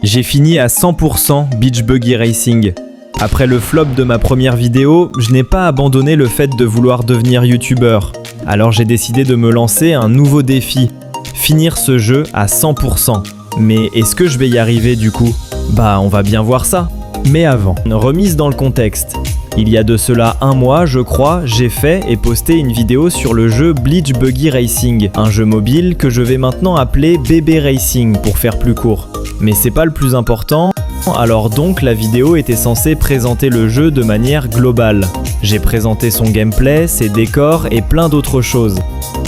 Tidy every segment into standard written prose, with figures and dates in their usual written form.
J'ai fini à 100% Beach Buggy Racing. Après le flop de ma première vidéo, je n'ai pas abandonné le fait de vouloir devenir youtubeur. Alors j'ai décidé de me lancer un nouveau défi, finir ce jeu à 100%. Mais est-ce que je vais y arriver du coup ? Bah on va bien voir ça. Mais avant, remise dans le contexte. Il y a de cela un mois, je crois, j'ai fait et posté une vidéo sur le jeu Beach Buggy Racing, un jeu mobile que je vais maintenant appeler BB Racing pour faire plus court. Mais c'est pas le plus important, alors donc la vidéo était censée présenter le jeu de manière globale. J'ai présenté son gameplay, ses décors et plein d'autres choses.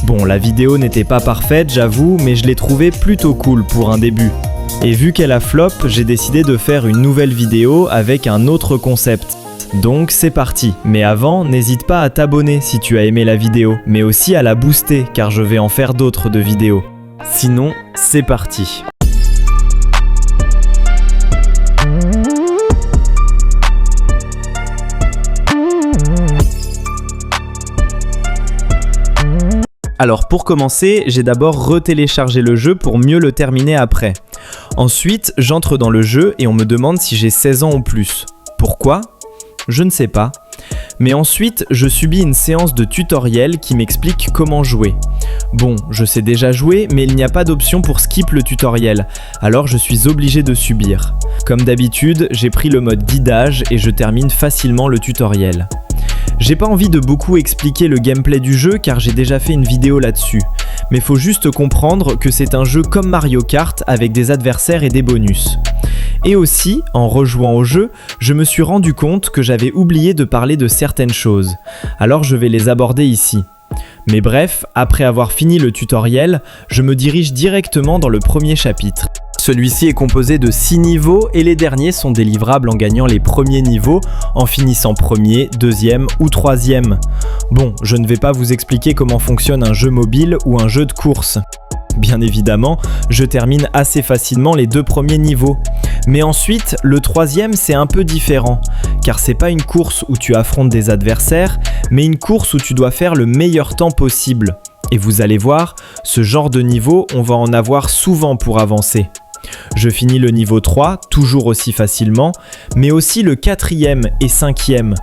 Bon, la vidéo n'était pas parfaite, j'avoue, mais je l'ai trouvée plutôt cool pour un début. Et vu qu'elle a flop, j'ai décidé de faire une nouvelle vidéo avec un autre concept. Donc c'est parti, mais avant, n'hésite pas à t'abonner si tu as aimé la vidéo, mais aussi à la booster car je vais en faire d'autres de vidéos. Sinon, c'est parti. Alors pour commencer, j'ai d'abord retéléchargé le jeu pour mieux le terminer après. Ensuite, j'entre dans le jeu et on me demande si j'ai 16 ans ou plus. Pourquoi ? Je ne sais pas. Mais ensuite, je subis une séance de tutoriel qui m'explique comment jouer. Bon, je sais déjà jouer, mais il n'y a pas d'option pour skip le tutoriel, alors je suis obligé de subir. Comme d'habitude, j'ai pris le mode guidage et je termine facilement le tutoriel. J'ai pas envie de beaucoup expliquer le gameplay du jeu car j'ai déjà fait une vidéo là-dessus, mais faut juste comprendre que c'est un jeu comme Mario Kart avec des adversaires et des bonus. Et aussi, en rejouant au jeu, je me suis rendu compte que j'avais oublié de parler de certaines choses, alors je vais les aborder ici. Mais bref, après avoir fini le tutoriel, je me dirige directement dans le premier chapitre. Celui-ci est composé de 6 niveaux et les derniers sont délivrables en gagnant les premiers niveaux, en finissant premier, deuxième ou troisième. Bon, je ne vais pas vous expliquer comment fonctionne un jeu mobile ou un jeu de course. Bien évidemment, je termine assez facilement les 2 premiers niveaux. Mais ensuite, le troisième c'est un peu différent, car c'est pas une course où tu affrontes des adversaires, mais une course où tu dois faire le meilleur temps possible. Et vous allez voir, ce genre de niveau, on va en avoir souvent pour avancer. Je finis le niveau 3, toujours aussi facilement, mais aussi le 4e et 5e.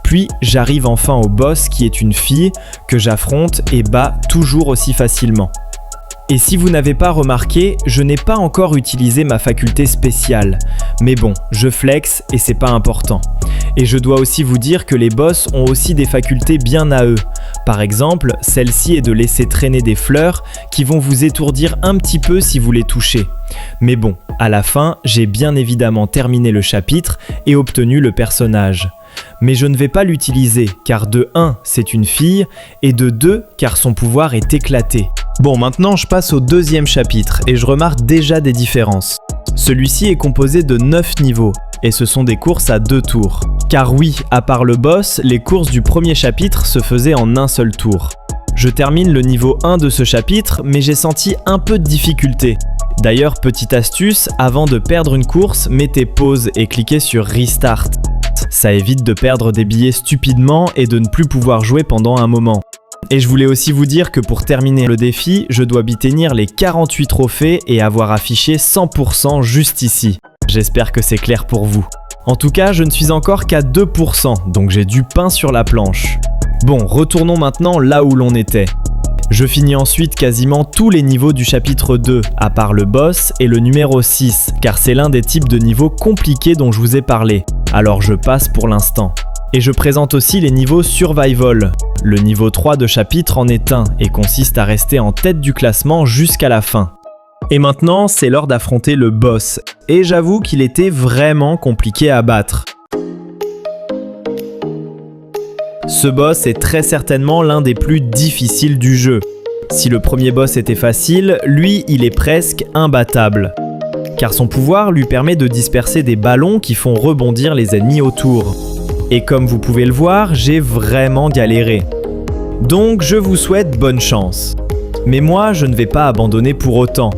Puis j'arrive enfin au boss qui est une fille que j'affronte et bats toujours aussi facilement. Et si vous n'avez pas remarqué, je n'ai pas encore utilisé ma faculté spéciale. Mais bon, je flex et c'est pas important. Et je dois aussi vous dire que les boss ont aussi des facultés bien à eux. Par exemple, celle-ci est de laisser traîner des fleurs qui vont vous étourdir un petit peu si vous les touchez. Mais bon, à la fin, j'ai bien évidemment terminé le chapitre et obtenu le personnage. Mais je ne vais pas l'utiliser car de 1, c'est une fille et de 2, car son pouvoir est éclaté. Bon, maintenant je passe au deuxième chapitre et je remarque déjà des différences. Celui-ci est composé de 9 niveaux et ce sont des courses à 2 tours. Car oui, à part le boss, les courses du premier chapitre se faisaient en un seul tour. Je termine le niveau 1 de ce chapitre, mais j'ai senti un peu de difficulté. D'ailleurs, petite astuce, avant de perdre une course, mettez pause et cliquez sur Restart. Ça évite de perdre des billets stupidement et de ne plus pouvoir jouer pendant un moment. Et je voulais aussi vous dire que pour terminer le défi, je dois obtenir les 48 trophées et avoir affiché 100% juste ici. J'espère que c'est clair pour vous. En tout cas, je ne suis encore qu'à 2%, donc j'ai du pain sur la planche. Bon, retournons maintenant là où l'on était. Je finis ensuite quasiment tous les niveaux du chapitre 2, à part le boss et le numéro 6, car c'est l'un des types de niveaux compliqués dont je vous ai parlé. Alors je passe pour l'instant. Et je présente aussi les niveaux Survival. Le niveau 3 de chapitre en est un et consiste à rester en tête du classement jusqu'à la fin. Et maintenant, c'est l'heure d'affronter le boss. Et j'avoue qu'il était vraiment compliqué à battre. Ce boss est très certainement l'un des plus difficiles du jeu. Si le premier boss était facile, lui, il est presque imbattable. Car son pouvoir lui permet de disperser des ballons qui font rebondir les ennemis autour. Et comme vous pouvez le voir, j'ai vraiment galéré. Donc je vous souhaite bonne chance. Mais moi, je ne vais pas abandonner pour autant.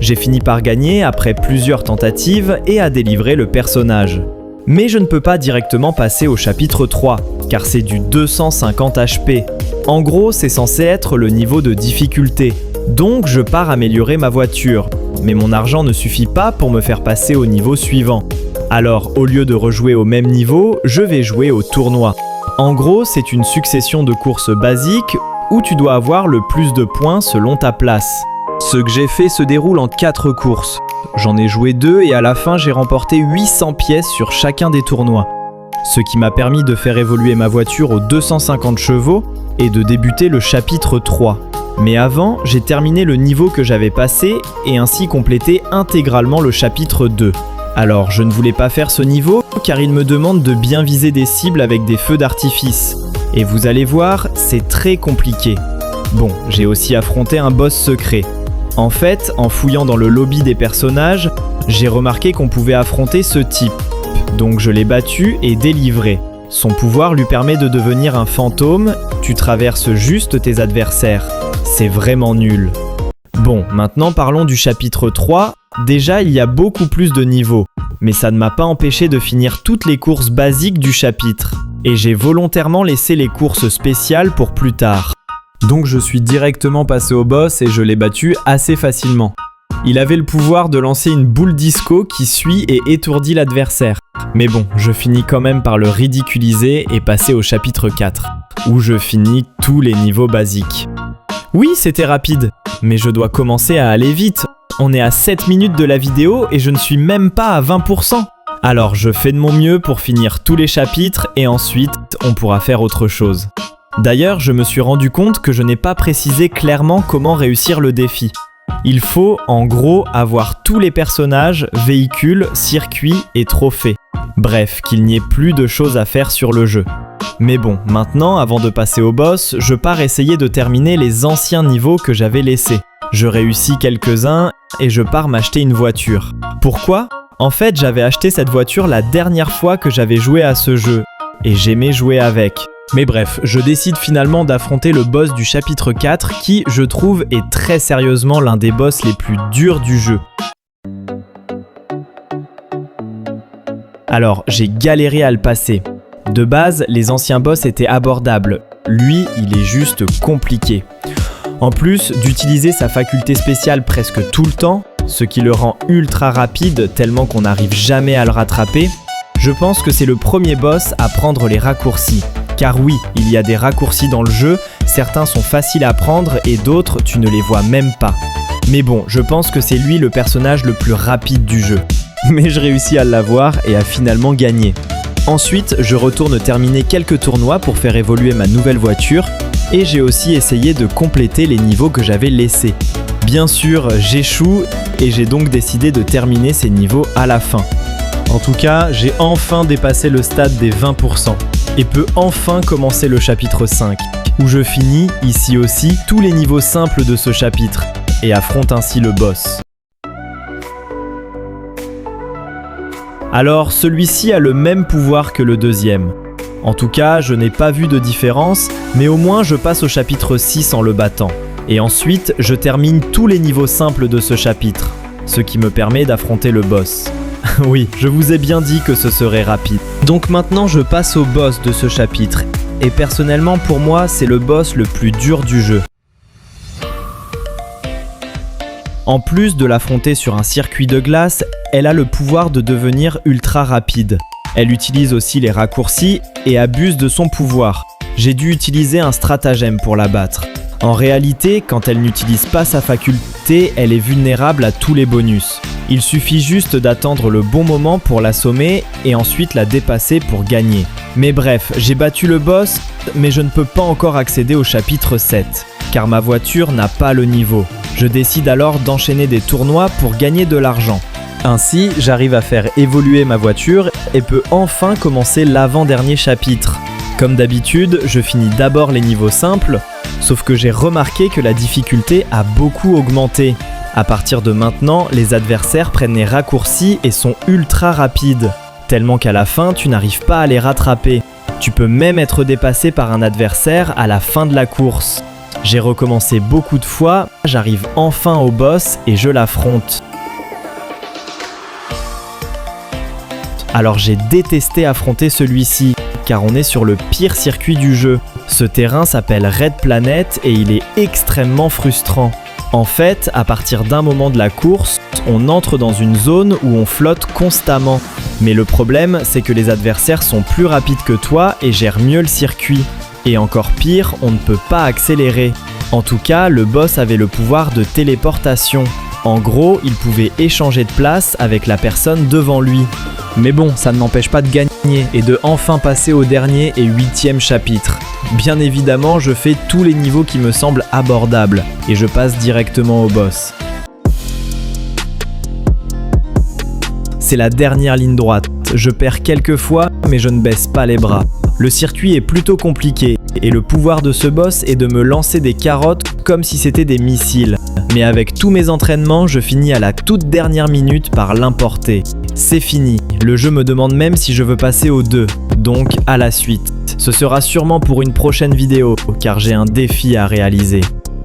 J'ai fini par gagner après plusieurs tentatives et à délivrer le personnage. Mais je ne peux pas directement passer au chapitre 3, car c'est du 250 HP. En gros, c'est censé être le niveau de difficulté. Donc je pars améliorer ma voiture. Mais mon argent ne suffit pas pour me faire passer au niveau suivant. Alors au lieu de rejouer au même niveau, je vais jouer au tournoi. En gros, c'est une succession de courses basiques où tu dois avoir le plus de points selon ta place. Ce que j'ai fait se déroule en 4 courses. J'en ai joué 2 et à la fin j'ai remporté 800 pièces sur chacun des tournois. Ce qui m'a permis de faire évoluer ma voiture aux 250 chevaux et de débuter le chapitre 3. Mais avant, j'ai terminé le niveau que j'avais passé et ainsi complété intégralement le chapitre 2. Alors je ne voulais pas faire ce niveau car il me demande de bien viser des cibles avec des feux d'artifice. Et vous allez voir, c'est très compliqué. Bon, j'ai aussi affronté un boss secret. En fait, en fouillant dans le lobby des personnages, j'ai remarqué qu'on pouvait affronter ce type. Donc je l'ai battu et délivré. Son pouvoir lui permet de devenir un fantôme, tu traverses juste tes adversaires. C'est vraiment nul. Bon, maintenant parlons du chapitre 3. Déjà, il y a beaucoup plus de niveaux, mais ça ne m'a pas empêché de finir toutes les courses basiques du chapitre. Et j'ai volontairement laissé les courses spéciales pour plus tard. Donc je suis directement passé au boss et je l'ai battu assez facilement. Il avait le pouvoir de lancer une boule disco qui suit et étourdit l'adversaire. Mais bon, je finis quand même par le ridiculiser et passer au chapitre 4, où je finis tous les niveaux basiques. Oui, c'était rapide, mais je dois commencer à aller vite. On est à 7 minutes de la vidéo et je ne suis même pas à 20%. Alors je fais de mon mieux pour finir tous les chapitres et ensuite on pourra faire autre chose. D'ailleurs, je me suis rendu compte que je n'ai pas précisé clairement comment réussir le défi. Il faut, en gros, avoir tous les personnages, véhicules, circuits et trophées. Bref, qu'il n'y ait plus de choses à faire sur le jeu. Mais bon, maintenant, avant de passer au boss, je pars essayer de terminer les anciens niveaux que j'avais laissés. Je réussis quelques-uns et je pars m'acheter une voiture. Pourquoi ? En fait, j'avais acheté cette voiture la dernière fois que j'avais joué à ce jeu, et j'aimais jouer avec. Mais bref, je décide finalement d'affronter le boss du chapitre 4 qui, je trouve, est très sérieusement l'un des boss les plus durs du jeu. Alors, j'ai galéré à le passer. De base, les anciens boss étaient abordables. Lui, il est juste compliqué. En plus, d'utiliser sa faculté spéciale presque tout le temps, ce qui le rend ultra rapide tellement qu'on n'arrive jamais à le rattraper, je pense que c'est le premier boss à prendre les raccourcis. Car oui, il y a des raccourcis dans le jeu, certains sont faciles à prendre et d'autres tu ne les vois même pas. Mais bon, je pense que c'est lui le personnage le plus rapide du jeu. Mais je réussis à l'avoir et à finalement gagner. Ensuite, je retourne terminer quelques tournois pour faire évoluer ma nouvelle voiture et j'ai aussi essayé de compléter les niveaux que j'avais laissés. Bien sûr, j'échoue et j'ai donc décidé de terminer ces niveaux à la fin. En tout cas, j'ai enfin dépassé le stade des 20% et peux enfin commencer le chapitre 5, où je finis, ici aussi, tous les niveaux simples de ce chapitre et affronte ainsi le boss. Alors, celui-ci a le même pouvoir que le deuxième. En tout cas, je n'ai pas vu de différence, mais au moins je passe au chapitre 6 en le battant. Et ensuite, je termine tous les niveaux simples de ce chapitre, ce qui me permet d'affronter le boss. Oui, je vous ai bien dit que ce serait rapide. Donc maintenant, je passe au boss de ce chapitre. Et personnellement, pour moi, c'est le boss le plus dur du jeu. En plus de l'affronter sur un circuit de glace, elle a le pouvoir de devenir ultra rapide. Elle utilise aussi les raccourcis et abuse de son pouvoir. J'ai dû utiliser un stratagème pour la battre. En réalité, quand elle n'utilise pas sa faculté, elle est vulnérable à tous les bonus. Il suffit juste d'attendre le bon moment pour l'assommer et ensuite la dépasser pour gagner. Mais bref, j'ai battu le boss, mais je ne peux pas encore accéder au chapitre 7, car ma voiture n'a pas le niveau. Je décide alors d'enchaîner des tournois pour gagner de l'argent. Ainsi, j'arrive à faire évoluer ma voiture et peux enfin commencer l'avant-dernier chapitre. Comme d'habitude, je finis d'abord les niveaux simples, sauf que j'ai remarqué que la difficulté a beaucoup augmenté. À partir de maintenant, les adversaires prennent les raccourcis et sont ultra rapides, tellement qu'à la fin, tu n'arrives pas à les rattraper. Tu peux même être dépassé par un adversaire à la fin de la course. J'ai recommencé beaucoup de fois, j'arrive enfin au boss et je l'affronte. Alors j'ai détesté affronter celui-ci, car on est sur le pire circuit du jeu. Ce terrain s'appelle Red Planet et il est extrêmement frustrant. En fait, à partir d'un moment de la course, on entre dans une zone où on flotte constamment. Mais le problème, c'est que les adversaires sont plus rapides que toi et gèrent mieux le circuit. Et encore pire, on ne peut pas accélérer. En tout cas, le boss avait le pouvoir de téléportation. En gros, il pouvait échanger de place avec la personne devant lui. Mais bon, ça ne m'empêche pas de gagner et de enfin passer au dernier et 8e chapitre. Bien évidemment, je fais tous les niveaux qui me semblent abordables et je passe directement au boss. C'est la dernière ligne droite. Je perds quelques fois, mais je ne baisse pas les bras. Le circuit est plutôt compliqué et le pouvoir de ce boss est de me lancer des carottes comme si c'était des missiles. Mais avec tous mes entraînements, je finis à la toute dernière minute par l'emporter. C'est fini, le jeu me demande même si je veux passer au 2, donc à la suite. Ce sera sûrement pour une prochaine vidéo, car j'ai un défi à réaliser.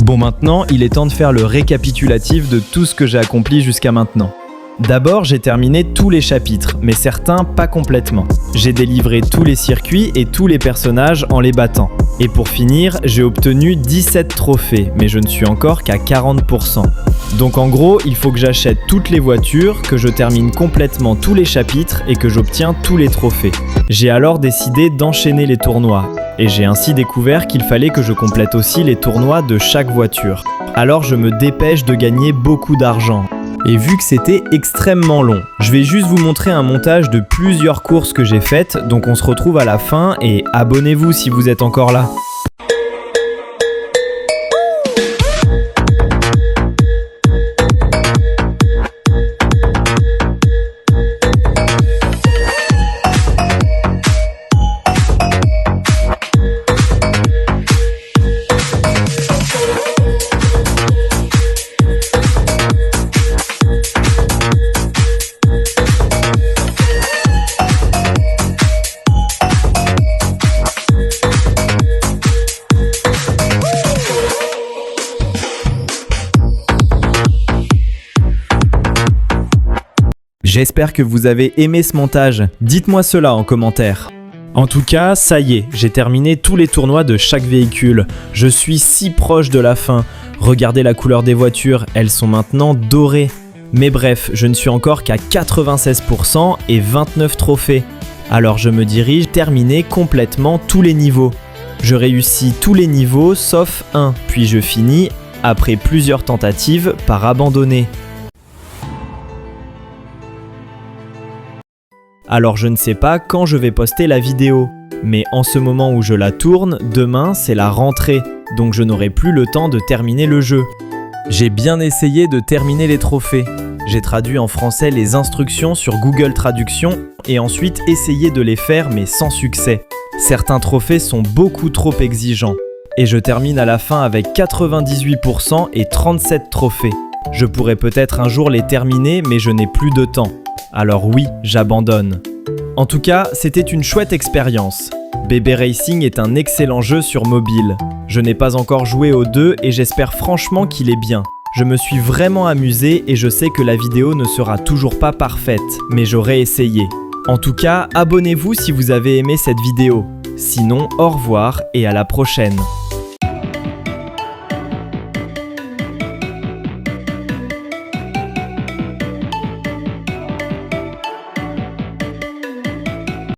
Bon, maintenant, il est temps de faire le récapitulatif de tout ce que j'ai accompli jusqu'à maintenant. D'abord, j'ai terminé tous les chapitres, mais certains pas complètement. J'ai délivré tous les circuits et tous les personnages en les battant. Et pour finir, j'ai obtenu 17 trophées, mais je ne suis encore qu'à 40%. Donc en gros, il faut que j'achète toutes les voitures, que je termine complètement tous les chapitres et que j'obtiens tous les trophées. J'ai alors décidé d'enchaîner les tournois. Et j'ai ainsi découvert qu'il fallait que je complète aussi les tournois de chaque voiture. Alors je me dépêche de gagner beaucoup d'argent. Et vu que c'était extrêmement long, je vais juste vous montrer un montage de plusieurs courses que j'ai faites, donc on se retrouve à la fin et abonnez-vous si vous êtes encore là. J'espère que vous avez aimé ce montage, dites-moi cela en commentaire. En tout cas, ça y est, j'ai terminé tous les tournois de chaque véhicule. Je suis si proche de la fin. Regardez la couleur des voitures, elles sont maintenant dorées. Mais bref, je ne suis encore qu'à 96% et 29 trophées. Alors je me dirige terminer complètement tous les niveaux. Je réussis tous les niveaux sauf un, puis je finis, après plusieurs tentatives, par abandonner. Alors je ne sais pas quand je vais poster la vidéo, mais en ce moment où je la tourne, demain c'est la rentrée, donc je n'aurai plus le temps de terminer le jeu. J'ai bien essayé de terminer les trophées. J'ai traduit en français les instructions sur Google Traduction et ensuite essayé de les faire mais sans succès. Certains trophées sont beaucoup trop exigeants. Et je termine à la fin avec 98% et 37 trophées. Je pourrais peut-être un jour les terminer mais je n'ai plus de temps. Alors oui, j'abandonne. En tout cas, c'était une chouette expérience. Bébé Racing est un excellent jeu sur mobile. Je n'ai pas encore joué au 2 et j'espère franchement qu'il est bien. Je me suis vraiment amusé et je sais que la vidéo ne sera toujours pas parfaite, mais j'aurai essayé. En tout cas, abonnez-vous si vous avez aimé cette vidéo. Sinon, au revoir et à la prochaine.